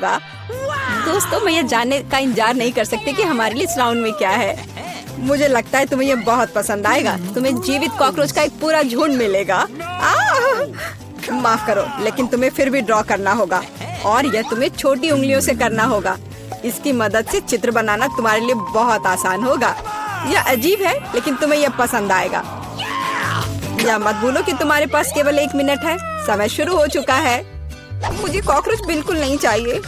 होगा। दोस्तों, मैं ये जानने का इंतजार नहीं कर सकती कि हमारे लिए इस राउंड में क्या है। मुझे लगता है तुम्हें ये बहुत पसंद आएगा। तुम्हें जीवित कॉकरोच का एक पूरा झुंड मिलेगा। माफ करो, लेकिन तुम्हें फिर भी ड्रॉ करना होगा और यह तुम्हें छोटी उंगलियों से करना होगा। इसकी मदद से चित्र बनाना तुम्हारे लिए बहुत आसान होगा। यह अजीब है, लेकिन तुम्हें यह पसंद आएगा। या मत भूलो कि तुम्हारे पास केवल 1 मिनट है। समय शुरू हो चुका है। मुझे कॉकरोच बिल्कुल नहीं चाहिए,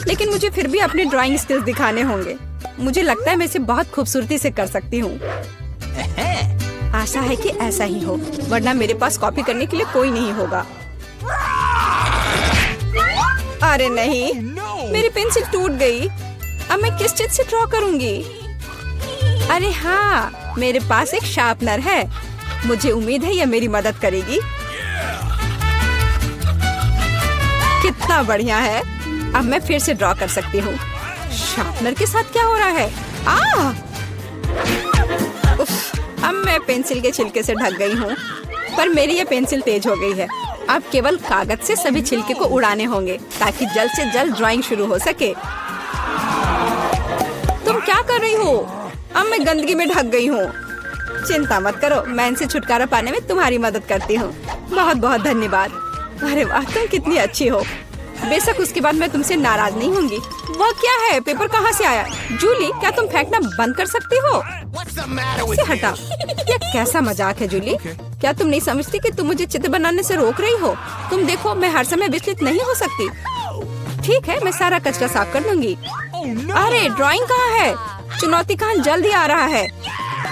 लेकिन मुझे फिर भी अपने ड्राइंग स्किल्स दिखाने होंगे। मुझे लगता है मैं इसे बहुत खूबसूरती से कर सकती हूँ। आशा है कि ऐसा ही हो, वरना मेरे पास कॉपी करने के लिए कोई नहीं होगा। अरे नहीं, मेरी पेंसिल टूट गई। अब मैं किस चीज से ड्रॉ करूंगी? अरे हाँ, मेरे पास एक शार्पनर है। मुझे उम्मीद है यह मेरी मदद करेगी। कितना बढ़िया है। अब मैं फिर से ड्रॉ कर सकती हूँ। शार्पनर के साथ क्या हो रहा है? उफ, अब मैं पेंसिल के छिलके से ढक गई हूँ, पर मेरी ये पेंसिल तेज हो गई है। अब केवल कागज से सभी छिलके को उड़ाने होंगे ताकि जल्द से जल्द ड्राइंग शुरू हो सके। तुम क्या कर रही हो? अब मैं गंदगी में ढक गई हूँ। चिंता मत करो, मैं इनसे छुटकारा पाने में तुम्हारी मदद करती हूँ। बहुत बहुत धन्यवाद। अरे वाह, तुम कितनी अच्छी हो। बेशक उसके बाद मैं तुमसे नाराज नहीं होंगी। वह क्या है? पेपर कहाँ से आया? जूली, क्या तुम फेंकना बंद कर सकती हो? इसे हटा। यह कैसा मजाक है जूली? क्या तुम नहीं समझती कि तुम मुझे चित्र बनाने से रोक रही हो? तुम देखो, मैं हर समय विचलित नहीं हो सकती। ठीक है, मैं सारा कचरा साफ कर दूंगी। अरे ड्राइंग कहाँ है? चुनौती का जल्दी आ रहा है।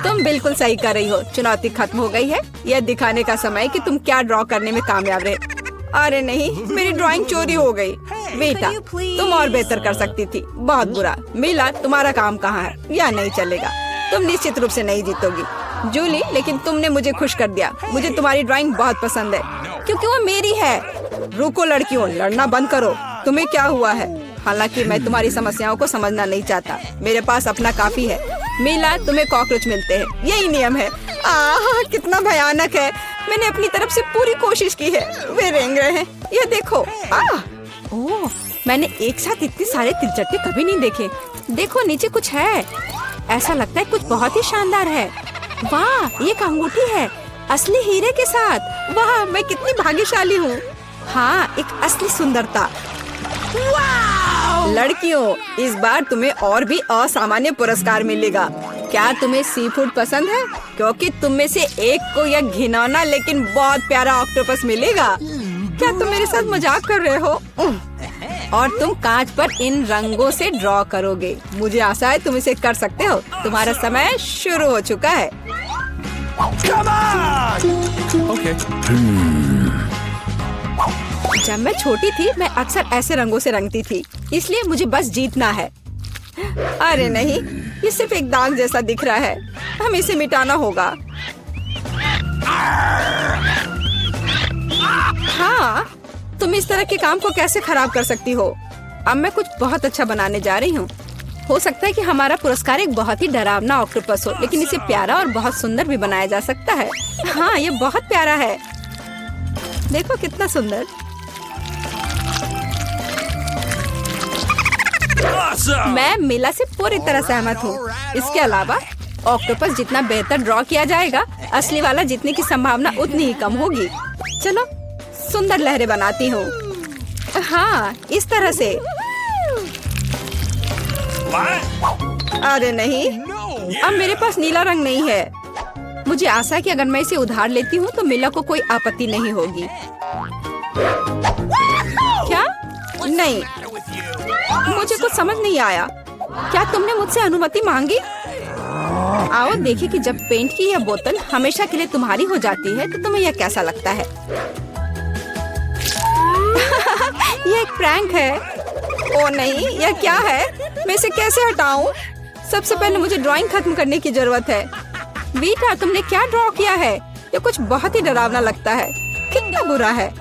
तुम बिल्कुल सही कर रही हो। चुनौती खत्म हो गई है। यह दिखाने का समय कि तुम क्या ड्रॉ करने में कामयाब रहे। अरे नहीं, मेरी ड्राइंग चोरी हो गई। बेटा, तुम और बेहतर कर सकती थी। बहुत बुरा। मीला, तुम्हारा काम कहाँ है? या नहीं चलेगा। तुम निश्चित रूप से नहीं जीतोगी जूली, लेकिन तुमने मुझे खुश कर दिया। मुझे तुम्हारी ड्राइंग बहुत पसंद है, क्योंकि वो मेरी है। रुको लड़कियों, लड़ना बंद करो। तुम्हें क्या हुआ है? हालांकि मैं तुम्हारी समस्याओं को समझना नहीं चाहता। मेरे पास अपना काफी है। मीला, तुम्हें कॉकरोच मिलते हैं, यही नियम है। कितना भयानक है। मैंने अपनी तरफ से पूरी कोशिश की है। वे रेंग रहे हैं। ये देखो। ओह, मैंने एक साथ इतने सारे तिलचट्टे कभी नहीं देखे। देखो, नीचे कुछ है। ऐसा लगता है कुछ बहुत ही शानदार है। वाह, ये एक अंगूठी है, असली हीरे के साथ। वाह, मैं कितनी भाग्यशाली हूँ। हाँ, एक असली सुंदरता। लड़कियों, इस बार तुम्हें और भी असामान्य पुरस्कार मिलेगा। क्या तुम्हें सी फूड पसंद है? क्योंकि तुम में से एक को यह घिनौना लेकिन बहुत प्यारा ऑक्टोपस मिलेगा। क्या तुम मेरे साथ मजाक कर रहे हो? और तुम कांच पर इन रंगों से ड्रॉ करोगे। मुझे आशा है तुम इसे कर सकते हो। तुम्हारा समय शुरू हो चुका है। जब मैं छोटी थी, मैं अक्सर ऐसे रंगों से रंगती थी, इसलिए मुझे बस जीतना है। अरे नहीं, ये सिर्फ एक दाग जैसा दिख रहा है। हमें इसे मिटाना होगा। हाँ, तुम इस तरह के काम को कैसे खराब कर सकती हो? अब मैं कुछ बहुत अच्छा बनाने जा रही हूँ। हो सकता है कि हमारा पुरस्कार एक बहुत ही डरावना ऑक्टोपस हो, लेकिन इसे प्यारा और बहुत सुंदर भी बनाया जा सकता है। हाँ, ये बहुत प्यारा है। देखो कितना सुंदर। मैं मीला से पूरी तरह सहमत हूँ। इसके अलावा ऑक्टोपस जितना बेहतर ड्रॉ किया जाएगा, असली वाला जीतने की संभावना उतनी ही कम होगी। चलो सुंदर लहरें बनाती हूँ। हाँ, इस तरह से। अरे नहीं, अब मेरे पास नीला रंग नहीं है। मुझे आशा है कि अगर मैं इसे उधार लेती हूँ तो मीला को कोई आपत्ति नहीं होगी। क्या? नहीं, मुझे कुछ समझ नहीं आया। क्या तुमने मुझसे अनुमति मांगी? आओ देखें कि जब पेंट की यह बोतल हमेशा के लिए तुम्हारी हो जाती है तो तुम्हें यह कैसा लगता है। यह एक प्रैंक है। ओ नहीं, यह क्या है? मैं इसे कैसे हटाऊं? सबसे पहले मुझे ड्राइंग खत्म करने की जरूरत है। वीटा, तुमने क्या ड्रॉ किया है? यह कुछ बहुत ही डरावना लगता है। कितना बुरा है।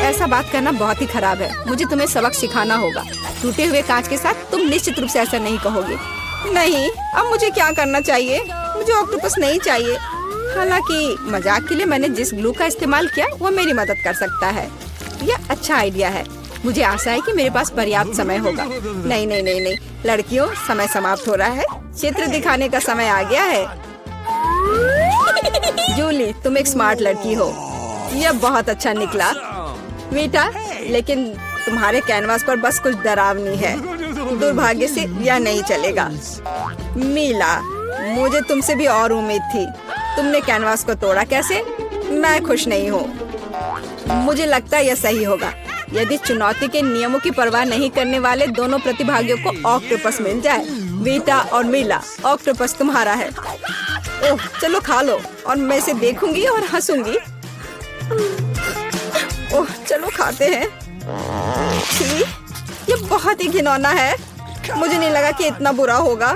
ऐसा बात करना बहुत ही खराब है। मुझे तुम्हें सबक सिखाना होगा। टूटे हुए कांच के साथ तुम निश्चित रूप से ऐसा नहीं कहोगे। नहीं, अब मुझे क्या करना चाहिए? मुझे ऑक्टोपस नहीं चाहिए। हालांकि मजाक के लिए मैंने जिस ग्लू का इस्तेमाल किया वो मेरी मदद कर सकता है। यह अच्छा आइडिया है। मुझे आशा है कि मेरे पास पर्याप्त समय होगा। नहीं नहीं नहीं नहीं लड़कियों, समय समाप्त हो रहा है। चित्र दिखाने का समय आ गया है। जूली, तुम एक स्मार्ट लड़की हो। यह बहुत अच्छा निकला वीटा, लेकिन तुम्हारे कैनवास पर बस कुछ डरावनी है। दुर्भाग्य से यह नहीं चलेगा। मीला, मुझे तुमसे भी और उम्मीद थी। तुमने कैनवास को तोड़ा कैसे? मैं खुश नहीं हूँ। मुझे लगता है यह सही होगा यदि चुनौती के नियमों की परवाह नहीं करने वाले दोनों प्रतिभागियों को ऑक्टोपस मिल जाए। वीटा और मीला, ऑक्टोपस तुम्हारा है। ओह, चलो खा लो और मैं इसे देखूंगी और हंसूंगी। ओह, चलो खाते हैं। छी, ये बहुत ही घिनौना है। मुझे नहीं लगा कि इतना बुरा होगा।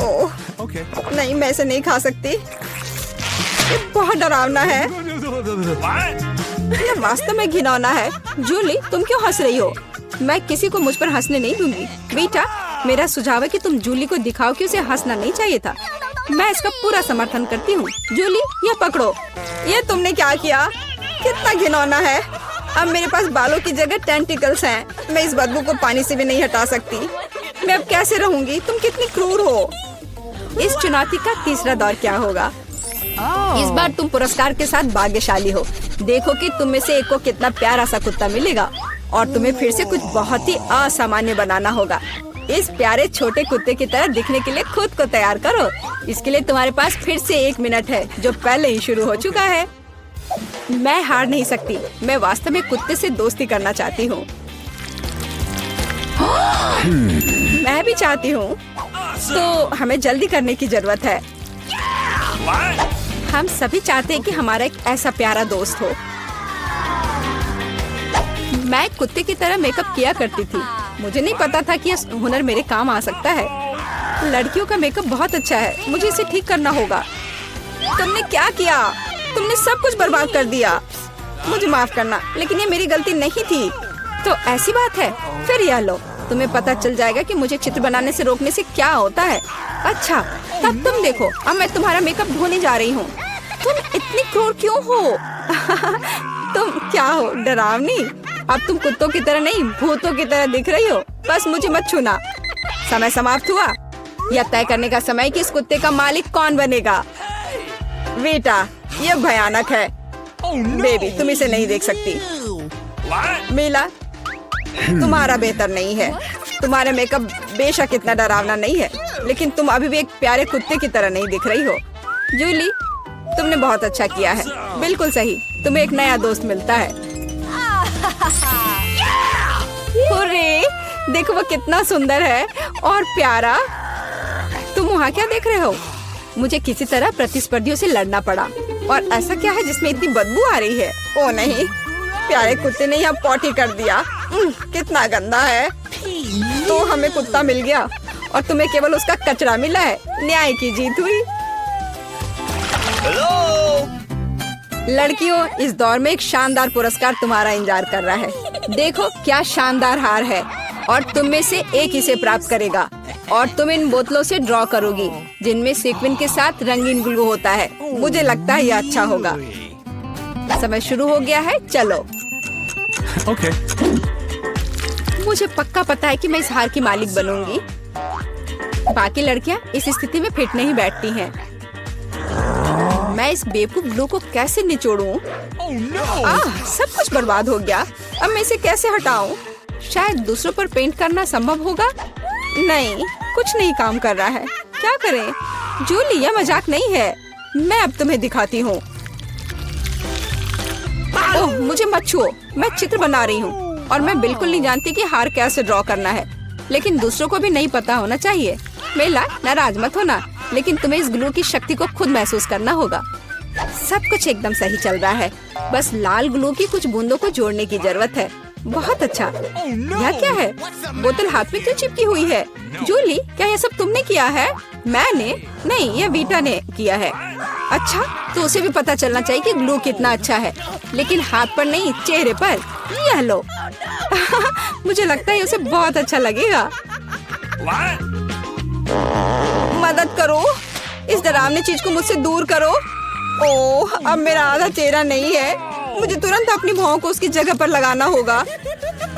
ओह, नहीं, मैं इसे नहीं खा सकती। ये बहुत डरावना है। ये वास्तव में घिनौना है। जूली, तुम क्यों हंस रही हो? मैं किसी को मुझ पर हंसने नहीं दूंगी। बेटा, मेरा सुझाव है कि तुम जूली को दिखाओ कि उसे हंसना नहीं चाहिए था। मैं इसका पूरा समर्थन करती हूँ। जूली, ये पकड़ो। ये तुमने क्या किया? कितना घिनौना है। अब मेरे पास बालों की जगह टेंटिकल्स हैं। मैं इस बदबू को पानी से भी नहीं हटा सकती। मैं अब कैसे रहूंगी? तुम कितनी क्रूर हो। इस चुनौती का तीसरा दौर क्या होगा? इस बार तुम पुरस्कार के साथ भाग्यशाली हो। देखो कि तुम में से एक को कितना प्यारा सा कुत्ता मिलेगा और तुम्हें फिर से कुछ बहुत ही असामान्य बनाना होगा। इस प्यारे छोटे कुत्ते की तरह दिखने के लिए खुद को तैयार करो। इसके लिए तुम्हारे पास फिर से 1 मिनट है, जो पहले ही शुरू हो चुका है। मैं हार नहीं सकती। मैं वास्तव में कुत्ते से दोस्ती करना चाहती हूँ। मैं भी चाहती हूँ। तो हमें जल्दी करने की जरूरत है। हम सभी चाहते हैं कि हमारा एक ऐसा प्यारा दोस्त हो। मैं एक कुत्ते की तरह मेकअप किया करती थी। मुझे नहीं पता था कि यह हुनर मेरे काम आ सकता है। लड़कियों का मेकअप बहुत अच्छा है। मुझे इसे ठीक करना होगा। तुमने क्या किया? तुमने सब कुछ बर्बाद कर दिया। मुझे माफ करना, लेकिन ये मेरी गलती नहीं थी। तो ऐसी बात है, फिर यह लो। तुम्हें पता चल जाएगा कि मुझे चित्र बनाने से रोकने से क्या होता है। अच्छा, तब तुम देखो। अब मैं तुम्हारा मेकअप धोने जा रही हूँ। तुम इतनी क्रूर क्यों हो? तुम क्या हो, डरावनी? अब तुम कुत्तों की तरह नहीं, भूतों की तरह दिख रही हो। बस मुझे मत छूना। समय समाप्त हुआ। यह तय करने का समय कि इस कुत्ते का मालिक कौन बनेगा। बेटा, यह भयानक है। बेबी, तुम इसे नहीं देख सकती। मीला, तुम्हारा बेहतर नहीं है। तुम्हारे मेकअप बेशक इतना डरावना नहीं है, लेकिन तुम अभी भी एक प्यारे कुत्ते की तरह नहीं दिख रही हो। जूली, तुमने बहुत अच्छा किया है। बिल्कुल सही। तुम्हें एक नया दोस्त मिलता है। हुर्रे, देखो वो कितना सुंदर है और प्यारा। तुम वहाँ क्या देख रहे हो? मुझे किसी तरह प्रतिस्पर्धियों से लड़ना पड़ा। और ऐसा क्या है जिसमें इतनी बदबू आ रही है? ओ नहीं, प्यारे कुत्ते ने यहाँ पॉटी कर दिया। कितना गंदा है। तो हमें कुत्ता मिल गया और तुम्हें केवल उसका कचरा मिला है। न्याय की जीत हुई। लड़कियों, इस दौर में एक शानदार पुरस्कार तुम्हारा इंतजार कर रहा है। देखो क्या शानदार हार है और तुम में से एक इसे प्राप्त करेगा। और तुम इन बोतलों से ड्रॉ करोगी जिनमें सीक्वेंस के साथ रंगीन ग्लू होता है। मुझे लगता है यह अच्छा होगा। समय शुरू हो गया है, चलो। Okay. मुझे पक्का पता है कि मैं इस हार की मालिक बनूंगी। बाकी लड़कियां इस स्थिति में फिट नहीं बैठती हैं। मैं इस बेवकूफ ग्लू को कैसे निचोड़ूं? सब कुछ बर्बाद हो गया। अब मैं इसे कैसे हटाऊं? शायद दूसरों पर पेंट करना संभव होगा। नहीं, कुछ नहीं काम कर रहा है। क्या करें? जूली, यह मजाक नहीं है। मैं अब तुम्हें दिखाती हूँ। ओह, मुझे मत छुओ। मैं चित्र बना रही हूँ और मैं बिल्कुल नहीं जानती कि हार कैसे ड्रॉ करना है। लेकिन दूसरों को भी नहीं पता होना चाहिए। मेला, नाराज मत होना, लेकिन तुम्हें इस ग्लू की शक्ति को खुद महसूस करना होगा। सब कुछ एकदम सही चल रहा है। बस लाल ग्लू की कुछ बूंदों को जोड़ने की जरूरत है। बहुत अच्छा। यह क्या है? बोतल हाथ में क्यों चिपकी हुई है? जूली, क्या यह सब तुमने किया है? मैंने नहीं, यह वीटा ने किया है। अच्छा, तो उसे भी पता चलना चाहिए कि ग्लू कितना अच्छा है, लेकिन हाथ पर नहीं, चेहरे पर। यह लो। मुझे लगता है उसे बहुत अच्छा लगेगा। मदद करो, इस डरावनी चीज को मुझसे दूर करो। ओह, अब मेरा आधा चेहरा नहीं है। मुझे तुरंत अपनी भौं को उसकी जगह पर लगाना होगा।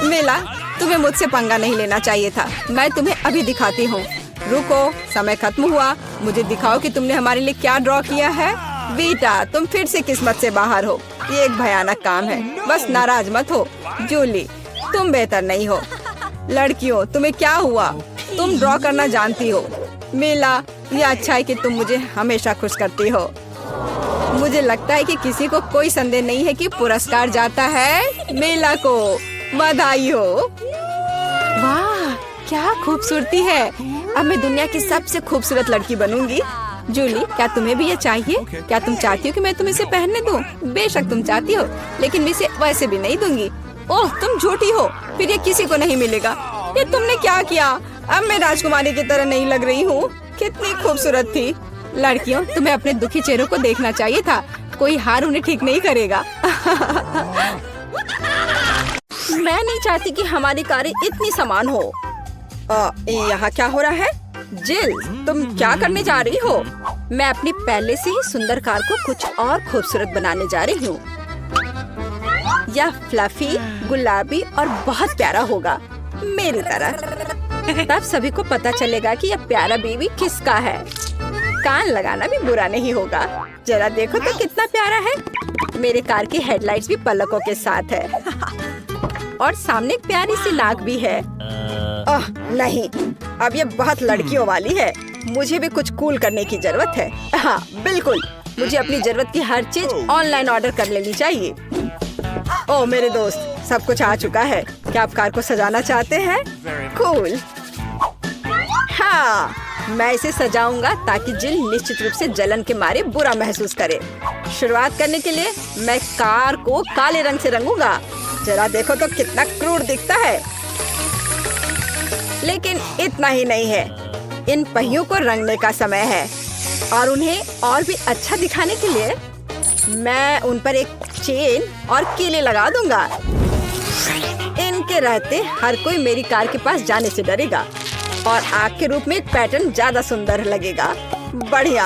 मेला, तुम्हें मुझसे पंगा नहीं लेना चाहिए था। मैं तुम्हें अभी दिखाती हूँ। रुको, समय खत्म हुआ। मुझे दिखाओ कि तुमने हमारे लिए क्या ड्रॉ किया है। बेटा, तुम फिर से किस्मत से बाहर हो। ये एक भयानक काम है। बस नाराज मत हो। जूली, तुम बेहतर नहीं हो। लड़कियों, तुम्हें क्या हुआ? तुम ड्रॉ करना जानती हो। मेला, ये अच्छा है कि तुम मुझे हमेशा खुश करती हो। मुझे लगता है कि किसी को कोई संदेह नहीं है कि पुरस्कार जाता है मेला को। बधाई हो। वाह, क्या खूबसूरती है। अब मैं दुनिया की सबसे खूबसूरत लड़की बनूंगी। जूली, क्या तुम्हें भी ये चाहिए? क्या तुम चाहती हो कि मैं तुम्हें इसे पहनने दूं? बेशक तुम चाहती हो, लेकिन मैं इसे वैसे भी नहीं दूंगी। ओह, तुम झूठी हो। फिर ये किसी को नहीं मिलेगा। ये तुमने क्या किया? अब मैं राजकुमारी की तरह नहीं लग रही हूँ। कितनी खूबसूरत थी। लड़कियों, तुम्हें अपने दुखी चेहरों को देखना चाहिए था। कोई हार उन्हें ठीक नहीं करेगा। मैं नहीं चाहती कि हमारी कारें इतनी समान हो। यहाँ क्या हो रहा है? जिल, तुम क्या करने जा रही हो? मैं अपनी पहले से ही सुंदर कार को कुछ और खूबसूरत बनाने जा रही हूँ। यह फ्लफी, गुलाबी और बहुत प्यारा होगा, मेरी तरह। तब सभी को पता चलेगा कि यह प्यारा बेबी किसका है। कान लगाना भी बुरा नहीं होगा। जरा देखो तो कितना प्यारा है। मेरे कार की हेडलाइट्स भी पलकों के साथ है और सामने एक प्यारी सी नाक भी है। ओह नहीं, अब ये बहुत लड़कियों वाली है। मुझे भी कुछ कूल करने की जरूरत है। हाँ बिल्कुल, मुझे अपनी जरूरत की हर चीज ऑनलाइन ऑर्डर कर लेनी चाहिए। ओह मेरे दोस्त, सब कुछ आ चुका है। क्या आप कार को सजाना चाहते हैं? कूल। हाँ, मैं इसे सजाऊंगा ताकि जिल निश्चित रूप से जलन के मारे बुरा महसूस करे। शुरुआत करने के लिए मैं कार को काले रंग से रंगूंगा। जरा देखो तो कितना क्रूर दिखता है। लेकिन इतना ही नहीं है, इन पहियों को रंगने का समय है और उन्हें और भी अच्छा दिखाने के लिए मैं उन पर एक चेन और कीले लगा दूंगा। इनके रहते हर कोई मेरी कार के पास जाने से डरेगा और आग के रूप में एक पैटर्न ज्यादा सुंदर लगेगा। बढ़िया।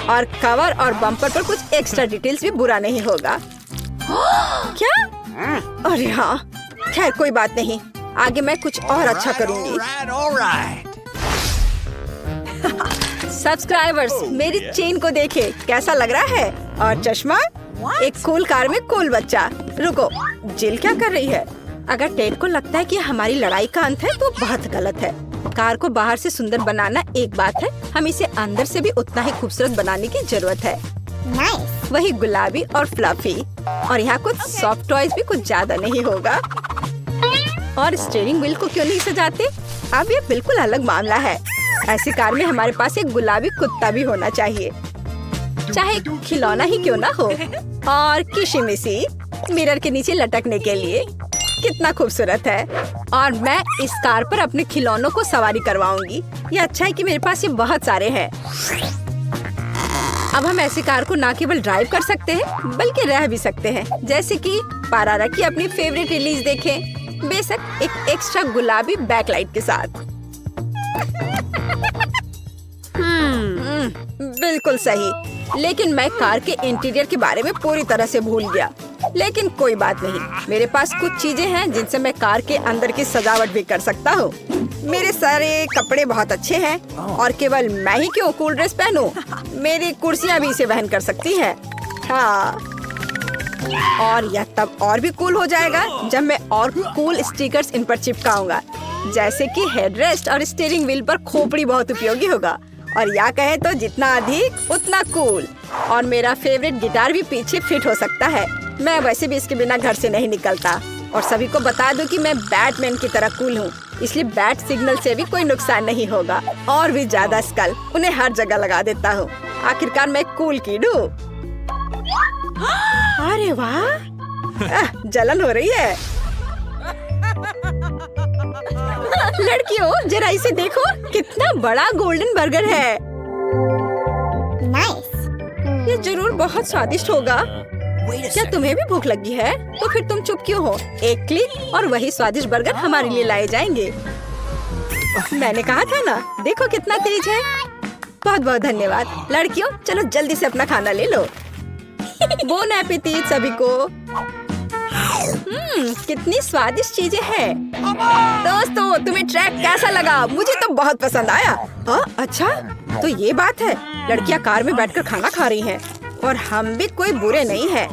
और कवर और बम्पर पर कुछ एक्स्ट्रा डिटेल्स भी बुरा नहीं होगा। क्या? अरे हाँ, खैर कोई बात नहीं, आगे मैं कुछ और अच्छा करूंगी। सब्सक्राइबर्स, मेरी चेन को देखे, कैसा लग रहा है? और चश्मा, एक कूल कार में कूल बच्चा। रुको, जिल क्या कर रही है? अगर टेड को लगता है कि हमारी लड़ाई का अंत है तो बहुत गलत है। कार को बाहर से सुंदर बनाना एक बात है, हम इसे अंदर से भी उतना ही खूबसूरत बनाने की जरूरत है। nice. वही गुलाबी और फ्लफी, और यहाँ कुछ सॉफ्ट टॉयज भी कुछ ज्यादा नहीं होगा। और स्टीयरिंग व्हील को क्यों नहीं सजाते? अब ये बिल्कुल अलग मामला है। ऐसी कार में हमारे पास एक गुलाबी कुत्ता भी होना चाहिए, चाहे खिलौना ही क्यों ना हो। और किशिमिशी मिरर के नीचे लटकने के लिए, कितना खूबसूरत है। और मैं इस कार पर अपने खिलौनों को सवारी करवाऊंगी। ये अच्छा है कि मेरे पास ये बहुत सारे हैं। अब हम ऐसी कार को न केवल ड्राइव कर सकते हैं बल्कि रह भी सकते हैं, जैसे कि पारारा की अपनी फेवरेट रिलीज देखें, बेशक एक एक्स्ट्रा गुलाबी बैकलाइट के साथ। बिल्कुल सही, लेकिन मैं कार के इंटीरियर के बारे में पूरी तरह से भूल गया। लेकिन कोई बात नहीं, मेरे पास कुछ चीजें हैं जिनसे मैं कार के अंदर की सजावट भी कर सकता हूँ। मेरे सारे कपड़े बहुत अच्छे हैं और केवल मैं ही क्यों कूल ड्रेस पहनूं? मेरी कुर्सियाँ भी इसे वहन कर सकती हैं। हाँ, और यह तब और भी कूल हो जाएगा जब मैं और कूल स्टिकर्स इन पर चिपकाऊंगा, जैसे कि हेडरेस्ट और स्टीयरिंग व्हील पर खोपड़ी बहुत उपयोगी होगा। और या कहे तो जितना अधिक उतना कूल। और मेरा फेवरेट गिटार भी पीछे फिट हो सकता है। मैं वैसे भी इसके बिना घर से नहीं निकलता। और सभी को बता दूं कि मैं बैटमैन की तरह कूल हूँ, इसलिए बैट सिग्नल से भी कोई नुकसान नहीं होगा। और भी ज्यादा स्कल उन्हें हर जगह लगा देता हूँ। आखिरकार मैं कूल किड हूँ। अरे वाह, जलन हो रही है। लड़कियों, जरा इसे देखो, कितना बड़ा गोल्डन बर्गर है। नाइस। ये जरूर बहुत स्वादिष्ट होगा। क्या तुम्हें भी भूख लगी है? तो फिर तुम चुप क्यों हो? एक क्लिक और वही स्वादिष्ट बर्गर हमारे लिए लाए जाएंगे। मैंने कहा था ना, देखो कितना तेज है। बहुत बहुत धन्यवाद। लड़कियों, चलो जल्दी से अपना खाना ले लो। बोन एपेटिट सभी को। कितनी स्वादिष्ट चीजें हैं। दोस्तों, तुम्हें ट्रैक कैसा लगा? मुझे तो बहुत पसंद आया। अच्छा, तो ये बात है, लड़कियां कार में बैठकर खाना खा रही हैं और हम भी कोई बुरे नहीं हैं।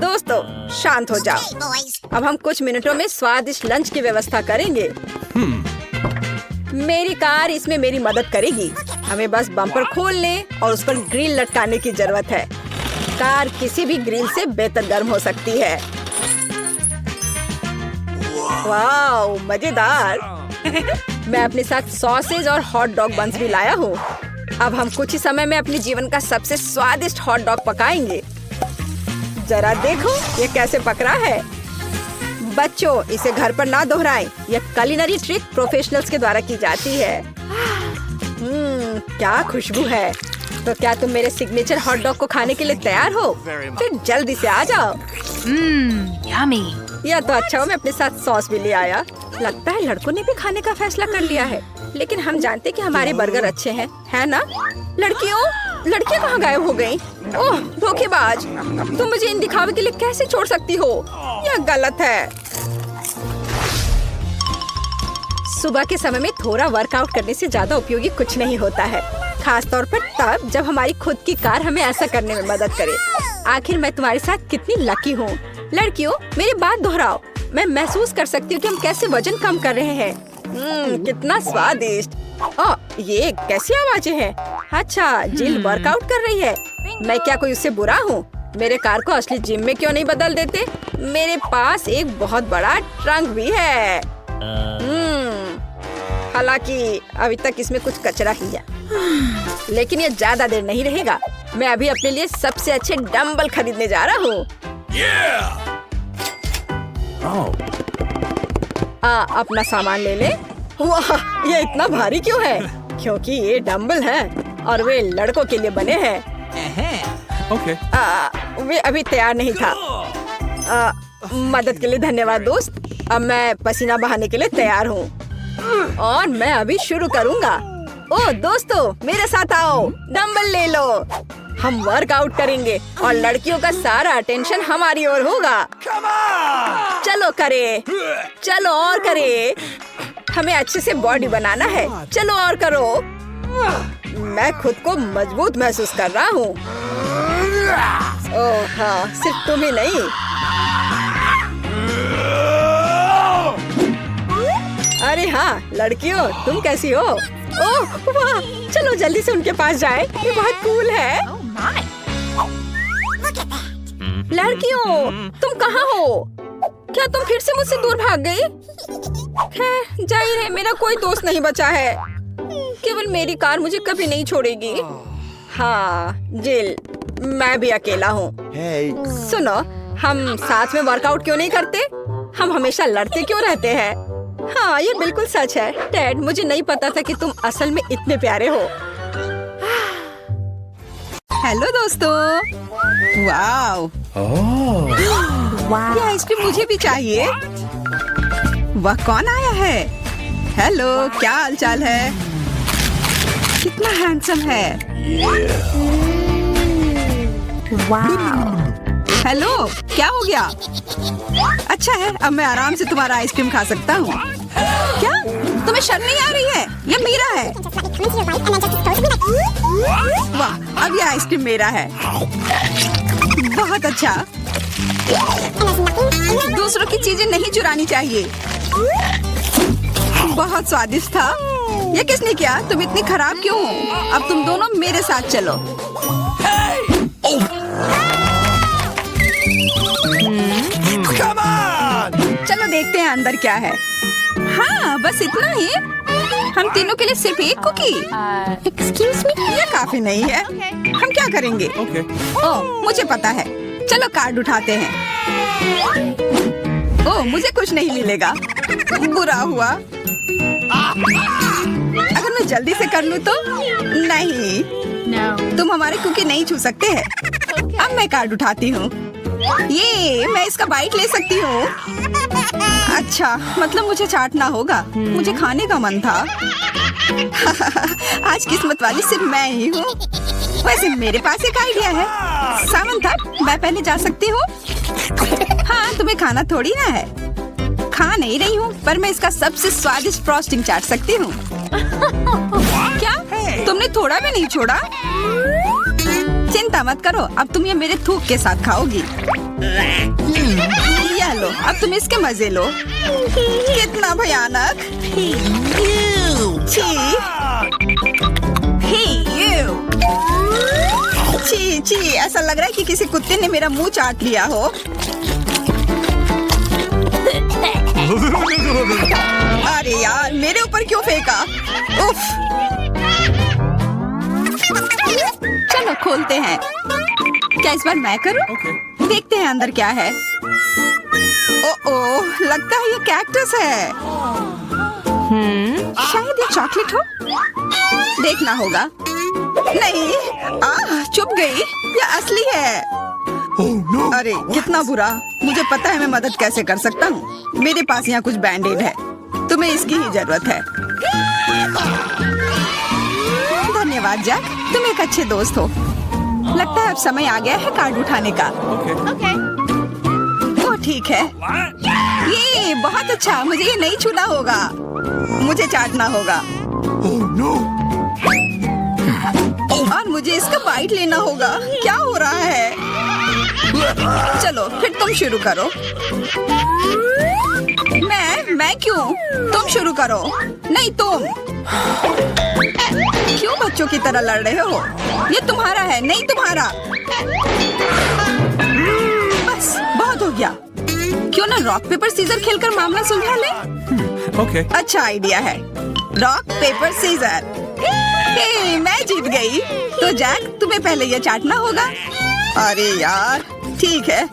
दोस्तों, शांत हो जाओ। अब हम कुछ मिनटों में स्वादिष्ट लंच की व्यवस्था करेंगे। मेरी कार इसमें मेरी मदद करेगी। हमें बस बम्पर खोलने और उस पर ग्रिल लटकाने की जरूरत है। कार किसी भी ग्रिल से बेहतर गर्म हो सकती है। वाह, मजेदार। मैं अपने साथ सॉसेज और हॉट डॉग बंस भी लाया हूँ। अब हम कुछ ही समय में अपने जीवन का सबसे स्वादिष्ट हॉट डॉग पकाएंगे। जरा देखो ये कैसे पक रहा है। बच्चों, इसे घर पर ना दोहराएं। यह कुलिनरी ट्रिक प्रोफेशनल्स के द्वारा की जाती है। क्या खुशबू है। तो क्या तुम मेरे सिग्नेचर हॉट डॉग को खाने के लिए तैयार हो? फिर जल्दी से आ जाओ। Yummy. यह तो अच्छा हो, मैं अपने साथ सॉस भी ले आया। लगता है लड़कों ने भी खाने का फैसला कर लिया है, लेकिन हम जानते कि हमारे बर्गर अच्छे हैं, है ना? लड़कियां कहाँ गायब हो गयी? ओह, धोखेबाज! तुम मुझे इन दिखावे के लिए कैसे छोड़ सकती हो? यह गलत है। सुबह के समय में थोड़ा वर्कआउट करने से ज्यादा उपयोगी कुछ नहीं होता है, खास तौर पर तब जब हमारी खुद की कार हमें ऐसा करने में मदद करे। आखिर मैं तुम्हारे साथ कितनी लकी हूँ। लड़कियों, मेरी बात दोहराओ। मैं महसूस कर सकती हूँ कि हम कैसे वजन कम कर रहे हैं। कितना स्वादिष्ट। ये कैसी आवाजें हैं? अच्छा, जिल वर्कआउट कर रही है। मैं क्या कोई उससे बुरा हूँ? मेरे कार को असली जिम में क्यों नहीं बदल देते? मेरे पास एक बहुत बड़ा ट्रंक भी है। हालांकि अभी तक इसमें कुछ कचरा ही है, लेकिन ये ज्यादा देर नहीं रहेगा। मैं अभी अपने लिए सबसे अच्छे डंबल खरीदने जा रहा हूँ। अपना सामान ले ले। वाह, ये इतना भारी क्यों है? क्योंकि ये डंबल हैं और वे लड़कों के लिए बने हैं। Okay. वे अभी तैयार नहीं था। मदद के लिए धन्यवाद दोस्त। अब मैं पसीना बहाने के लिए तैयार हूँ और मैं अभी शुरू करूँगा। ओह दोस्तों, मेरे साथ आओ, डंबल ले लो। हम वर्कआउट करेंगे और लड़कियों का सारा अटेंशन हमारी ओर होगा। चलो करे, चलो और करे। हमें अच्छे से बॉडी बनाना है। चलो और करो। मैं खुद को मजबूत महसूस कर रहा हूँ। ओह हाँ, सिर्फ तुम ही नहीं। अरे हाँ लड़कियों, तुम कैसी हो? ओह वाह, चलो जल्दी से उनके पास जाए। ये बहुत कूल है। लड़कियों, तुम कहाँ हो? क्या तुम फिर से मुझसे दूर भाग गई? खैर, जाहिर है मेरा कोई दोस्त नहीं बचा है। केवल मेरी कार मुझे कभी नहीं छोड़ेगी। हाँ जिल, मैं भी अकेला हूँ। सुनो, हम साथ में वर्कआउट क्यों नहीं करते? हम हमेशा लड़ते क्यों रहते हैं? हाँ, ये बिल्कुल सच है। डैड, मुझे नहीं पता था कि तुम असल में इतने प्यारे हो। हेलो दोस्तों। वाव, ये आइसक्रीम मुझे भी चाहिए। वह कौन आया है? हेलो, क्या हालचाल है? कितना हैंडसम है। हेलो, क्या हो गया? अच्छा है, अब मैं आराम से तुम्हारा आइसक्रीम खा सकता हूँ। क्या तुम्हें शर्म नहीं आ रही है? ये मेरा है। वाह, अब ये आइसक्रीम मेरा है। बहुत अच्छा। दूसरों की चीजें नहीं चुरानी चाहिए। बहुत स्वादिष्ट था। ये किसने किया? तुम इतनी खराब क्यों हो? अब तुम दोनों मेरे साथ चलो। चलो देखते हैं अंदर क्या है। हाँ, बस इतना ही। हम तीनों के लिए सिर्फ एक कुकी। एक्सक्यूज मी, ये काफी नहीं है। हम क्या करेंगे? Okay. ओह, मुझे पता है। चलो कार्ड उठाते हैं। ओह, मुझे कुछ नहीं मिलेगा। बुरा हुआ। अगर मैं जल्दी से कर लूँ तो? नहीं, तुम हमारे कुकी नहीं छू सकते हैं। अब मैं कार्ड उठाती हूँ। ये मैं इसका बाइट ले सकती हूँ। अच्छा, मतलब मुझे चाटना होगा। मुझे खाने का मन था। आज किस्मत वाली सिर्फ मैं ही हूँ। वैसे मेरे पास एक आइडिया है। सामंथा, मैं पहले जा सकती हूँ? हाँ, तुम्हें खाना थोड़ी ना है। खा नहीं रही हूँ, पर मैं इसका सबसे स्वादिष्ट फ्रॉस्टिंग चाट सकती हूँ। क्या? तुमने थोड़ा भी नहीं छोड़ा? चिंता मत करो, अब तुम ये मेरे थूक के साथ खाओगी। यह लो, अब तुम इसके मजे लो। कितना भयानक! छी! छी छी, ऐसा लग रहा है कि किसी कुत्ते ने मेरा मुंह चाट लिया हो। अरे यार, मेरे ऊपर क्यों फेंका? उफ! चलो खोलते हैं। क्या इस बार मैं करूं? Okay. देखते हैं अंदर क्या है। ओह, लगता है ये कैक्टस है। शायद ये चॉकलेट हो। देखना होगा। नहीं, चुप गई। ये असली है। अरे कितना बुरा। मुझे पता है मैं मदद कैसे कर सकता हूँ। मेरे पास यहाँ कुछ बैंडेड है। तुम्हें इसकी ही जरूरत है। धन्यवाद जैक, तुम एक अच्छे दोस्त हो। लगता है अब समय आ गया है कार्ड उठाने का। Okay. तो ठीक है। ये बहुत अच्छा, मुझे ये नहीं छूना होगा। मुझे चाटना होगा। और मुझे इसका बाइट लेना होगा। क्या हो रहा है? चलो फिर तुम शुरू करो। मैं क्यों? तुम शुरू करो। नहीं तुम। क्यों बच्चों की तरह लड़ रहे हो? ये तुम्हारा है, नहीं तुम्हारा। बस बहुत हो गया। क्यों ना रॉक पेपर सीजर खेलकर मामला सुलझा ले? Okay. अच्छा आइडिया है। Rock paper scissor. हे, मैं जीत गई। तो जैक, तुम्हें पहले ये चाटना होगा। अरे यार, ठीक है।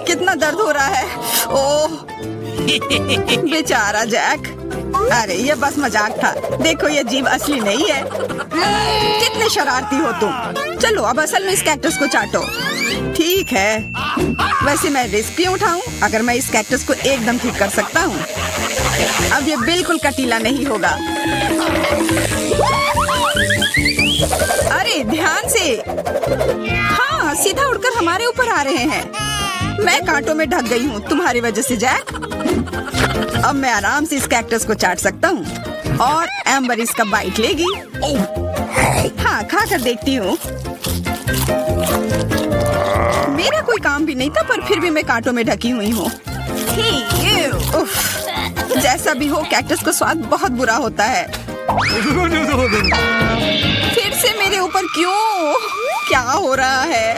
कितना दर्द हो रहा है। ओह, बेचारा जैक। अरे ये बस मजाक था। देखो ये जीभ असली नहीं है। कितने शरारती हो तुम। चलो अब असल में इस कैक्टस को चाटो। ठीक है, वैसे मैं रिस्क क्यों उठाऊं अगर मैं इस कैक्टस को एकदम ठीक कर सकता हूँ। अब ये बिल्कुल कटीला नहीं होगा। अरे ध्यान से। हाँ, सीधा उड़कर हमारे ऊपर आ रहे हैं। मैं कांटों में ढक गई हूँ तुम्हारी वजह से जैक। अब मैं आराम से इस कैक्टस को चाट सकता हूँ और एम्बर इसका बाइट लेगी। हाँ, खा कर देखती हूँ। मेरा कोई काम भी नहीं था, पर फिर भी मैं कांटों में ढकी हुई हूँ। जैसा भी हो, कैक्टस का स्वाद बहुत बुरा होता है। फिर से मेरे ऊपर क्यों? क्या हो रहा है?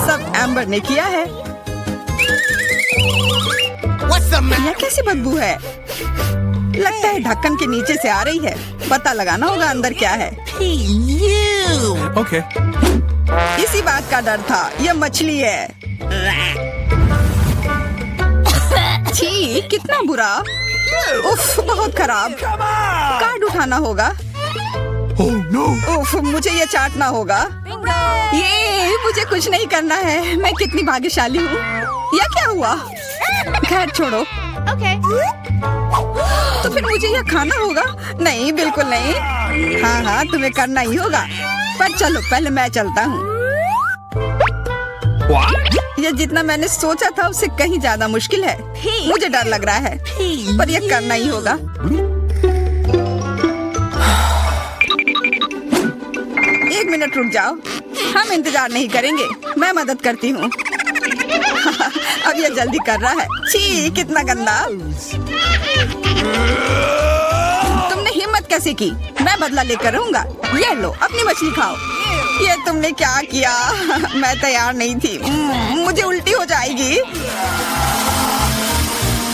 सब एम्बर ने किया है। यह कैसी बदबू है? लगता है ढक्कन के नीचे से आ रही है। पता लगाना होगा अंदर क्या है। Okay. इसी बात का डर था। यह मछली है। छी, कितना बुरा। उफ, बहुत खराब। कार्ड उठाना होगा। उफ, मुझे ये चाटना होगा। ये मुझे कुछ नहीं करना है। मैं कितनी भाग्यशाली हूँ। यह क्या हुआ? खैर छोड़ो। तो फिर मुझे यह खाना होगा? नहीं, बिल्कुल नहीं। हाँ, तुम्हें करना ही होगा। पर चलो पहले मैं चलता हूँ। यह जितना मैंने सोचा था उससे कहीं ज्यादा मुश्किल है। मुझे डर लग रहा है, पर यह करना ही होगा। एक मिनट रुक जाओ। हम इंतजार नहीं करेंगे। मैं मदद करती हूँ। अब यह जल्दी कर रहा है। छी, कितना गंदा। तुमने हिम्मत कैसे की? मैं बदला लेकर रहूंगा। ये लो, अपनी मछली खाओ। ये तुमने क्या किया? मैं तैयार नहीं थी। मुझे उल्टी हो जाएगी।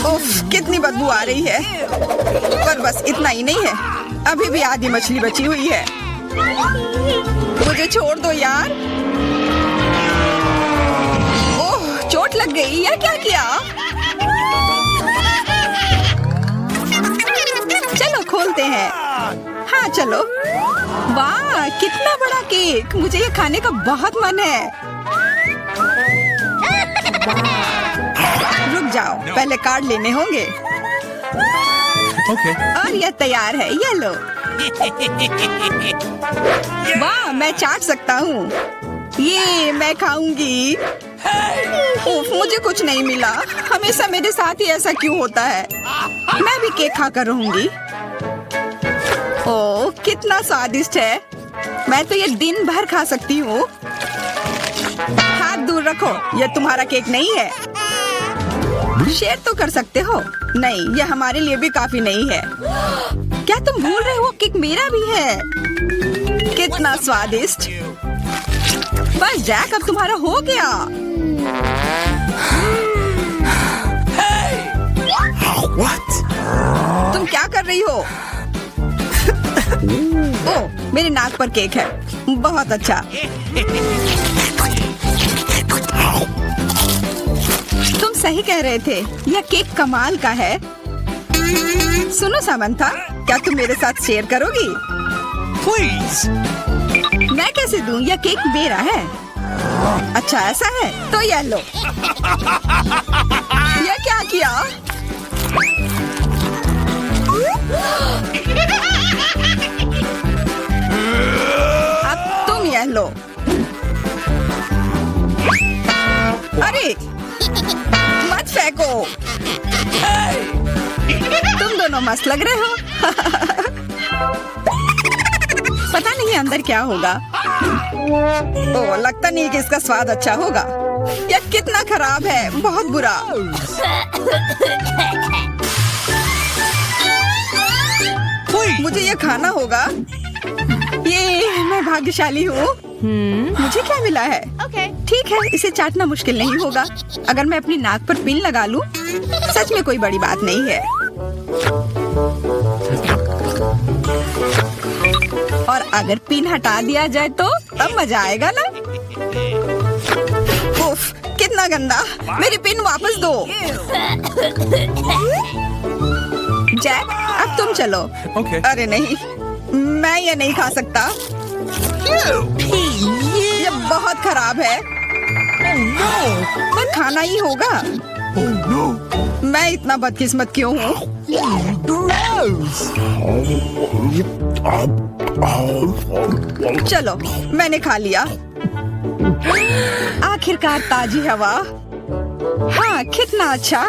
उफ, कितनी बदबू आ रही है। पर बस इतना ही नहीं है, अभी भी आधी मछली बची हुई है। मुझे छोड़ दो यार। ओह, चोट लग गई। या क्या किया? चलो खोलते हैं। हाँ चलो। वाह, कितना बड़ा केक। मुझे ये खाने का बहुत मन है। रुक जाओ, पहले कार्ड लेने होंगे। Okay. और यह तैयार है। ये लो। वाह, मैं चाट सकता हूँ। ये मैं खाऊंगी। उफ, मुझे कुछ नहीं मिला। हमेशा मेरे साथ ही ऐसा क्यों होता है? मैं भी केक खाकर रहूंगी। ओह, कितना स्वादिष्ट है। मैं तो ये दिन भर खा सकती हूँ। हाथ दूर रखो, यह तुम्हारा केक नहीं है। शेयर तो कर सकते हो। नहीं, यह हमारे लिए भी काफी नहीं है। क्या तुम भूल रहे हो, केक मेरा भी है। कितना स्वादिष्ट। बस जैक, अब तुम्हारा हो गया। What? तुम क्या कर रही हो? ओह, मेरे नाक पर केक है। बहुत अच्छा। तुम सही कह रहे थे, यह केक कमाल का है। सुनो सामंथा, क्या तुम मेरे साथ शेयर करोगी? Please. मैं कैसे दूं? यह केक मेरा है। अच्छा ऐसा है, तो यह लो। यह क्या किया? अब तुम यह लो। अरे मत फेंको। तुम दोनों मस्त लग रहे हो। पता नहीं अंदर क्या होगा। ओह, लगता नहीं कि इसका स्वाद अच्छा होगा। यह कितना खराब है, बहुत बुरा। मुझे ये खाना होगा। ये मैं भाग्यशाली हूँ। मुझे क्या मिला है? ठीक है, इसे चाटना मुश्किल नहीं होगा। अगर मैं अपनी नाक पर पिन लगा लूं, सच में कोई बड़ी बात नहीं है। और अगर पिन हटा दिया जाए तो तब मजा आएगा ना? उफ, कितना गंदा। मेरी पिन वापस दो। जैक, अब तुम चलो। Okay. अरे नहीं, मैं ये नहीं खा सकता। ये बहुत खराब है। पर खाना ही होगा। Oh no. मैं इतना बदकिस्मत क्यों हूँ? चलो, मैंने खा लिया। आखिरकार ताजी हवा। हाँ, कितना अच्छा।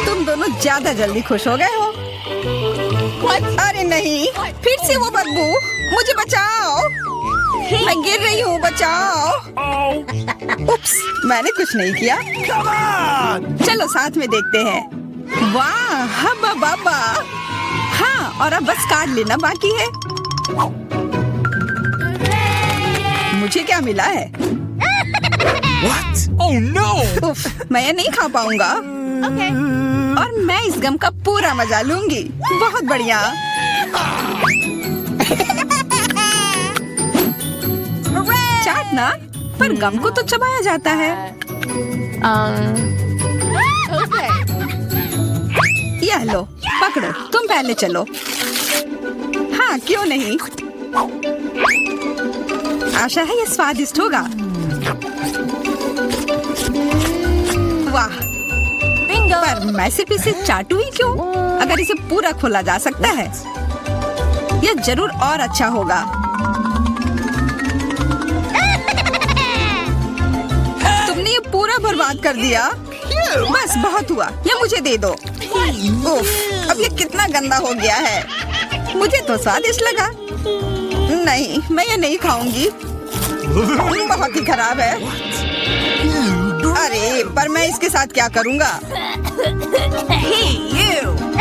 तुम दोनों ज्यादा जल्दी खुश हो गए हो। अरे नहीं, फिर से वो बदबू। मुझे बचाओ, मैं गिर रही हूँ, बचाओ। उप्स, मैंने कुछ नहीं किया। चलो साथ में देखते हैं। वाह, हब्बा बाबा। हाँ, और अब बस काट लेना बाकी है। मुझे क्या मिला है? What? Oh no. उफ, मैं ये नहीं खा पाऊंगा। और मैं इस गम का पूरा मजा लूंगी। बहुत बढ़िया। चाटना, पर गम को तो चबाया जाता है। यह लो, पकड़ो, तुम पहले चलो। हाँ, क्यों नहीं। आशा है ये स्वादिष्ट होगा। वाह, पर मैं सिर्फ इसे चाटू ही क्यों? अगर इसे पूरा खोला जा सकता है, यह जरूर और अच्छा होगा। तुमने ये पूरा बर्बाद कर दिया। बस बहुत हुआ, ये मुझे दे दो। उफ, अब ये कितना गंदा हो गया है। मुझे तो स्वादिष्ट लगा। नहीं, मैं ये नहीं खाऊंगी। बहुत ही खराब है। अरे, पर मैं इसके साथ क्या करूंगा? Hey, you!